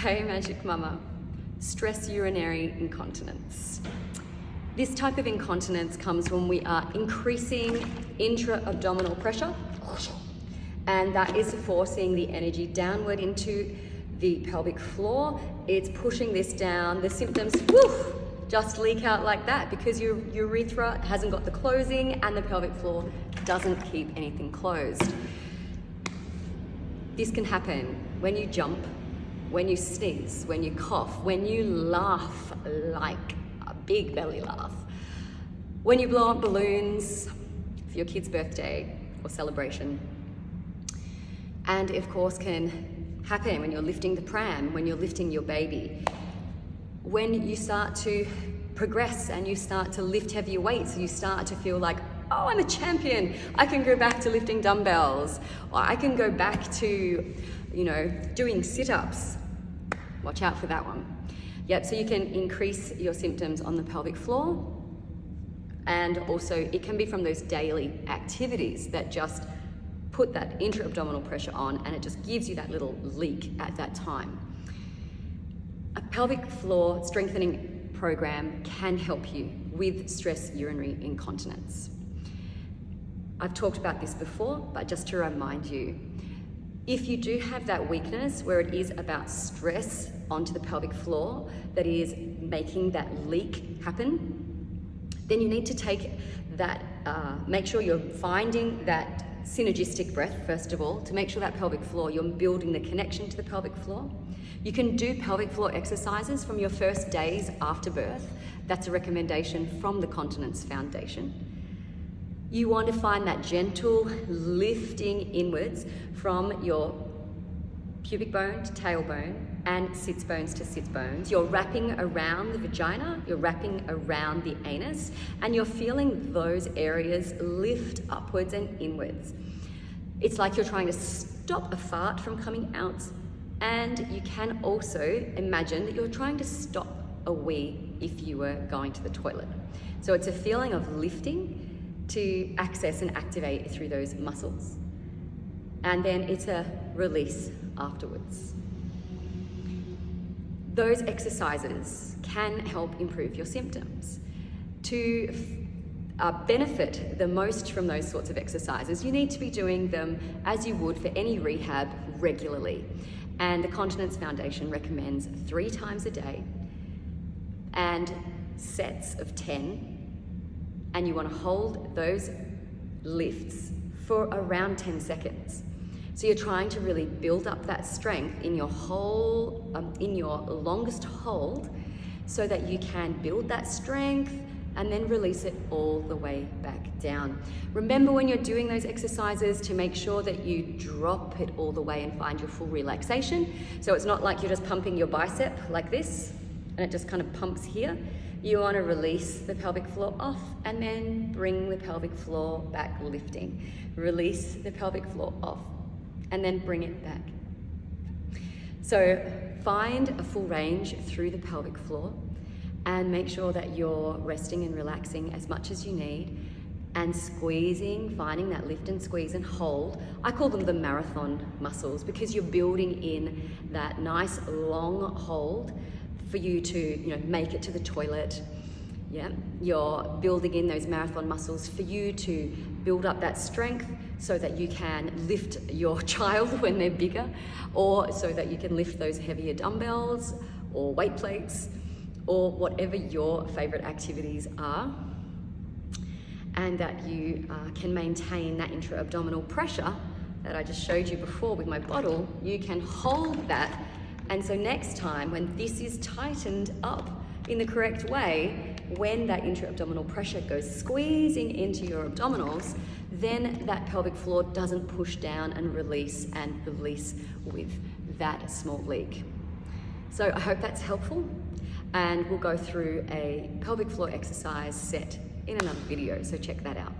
Hey Magic Mama, stress urinary incontinence. This type of incontinence comes when we are increasing intra-abdominal pressure, and that is forcing the energy downward into the pelvic floor. It's pushing this down. The symptoms just leak out like that because your urethra hasn't got the closing and the pelvic floor doesn't keep anything closed. This can happen when you jump, when you sneeze, when you cough, when you laugh like a big belly laugh, when you blow up balloons for your kid's birthday or celebration, and of course can happen when you're lifting the pram, when you're lifting your baby, when you start to progress and you start to lift heavier weights, you start to feel like, oh, I'm a champion. I can go back to lifting dumbbells, or I can go back to, doing sit-ups. Watch out for that one. Yep, so you can increase your symptoms on the pelvic floor, and also it can be from those daily activities that just put that intra-abdominal pressure on, and it just gives you that little leak at that time. A pelvic floor strengthening program can help you with stress urinary incontinence. I've talked about this before, but just to remind you, if you do have that weakness where it is about stress onto the pelvic floor that is making that leak happen, then you need to take that, make sure you're finding that synergistic breath, first of all, to make sure that pelvic floor, you're building the connection to the pelvic floor. You can do pelvic floor exercises from your first days after birth. That's a recommendation from the Continence Foundation. You want to find that gentle lifting inwards from your pubic bone to tailbone and sits bones to sits bones. You're wrapping around the vagina, you're wrapping around the anus, and you're feeling those areas lift upwards and inwards. It's like you're trying to stop a fart from coming out, and you can also imagine that you're trying to stop a wee if you were going to the toilet. So it's a feeling of lifting to access and activate through those muscles. And then it's a release afterwards. Those exercises can help improve your symptoms. To benefit the most from those sorts of exercises, you need to be doing them as you would for any rehab regularly. And the Continence Foundation recommends 3 times a day and sets of 10. And you want to hold those lifts for around 10 seconds. So you're trying to really build up that strength in your in your longest hold, so that you can build that strength and then release it all the way back down. Remember when you're doing those exercises to make sure that you drop it all the way and find your full relaxation. So it's not like you're just pumping your bicep like this and it just kind of pumps here. You want to release the pelvic floor off and then bring the pelvic floor back, lifting. Release the pelvic floor off and then bring it back. So find a full range through the pelvic floor and make sure that you're resting and relaxing as much as you need, and squeezing, finding that lift and squeeze and hold. I call them the marathon muscles because you're building in that nice long hold for you to make it to the toilet. Yeah, you're building in those marathon muscles for you to build up that strength so that you can lift your child when they're bigger, or so that you can lift those heavier dumbbells or weight plates or whatever your favorite activities are, and that you can maintain that intra-abdominal pressure that I just showed you before with my bottle. You can hold that. And so next time when this is tightened up in the correct way, when that intra-abdominal pressure goes squeezing into your abdominals, then that pelvic floor doesn't push down and release with that small leak. So I hope that's helpful, and we'll go through a pelvic floor exercise set in another video, so check that out.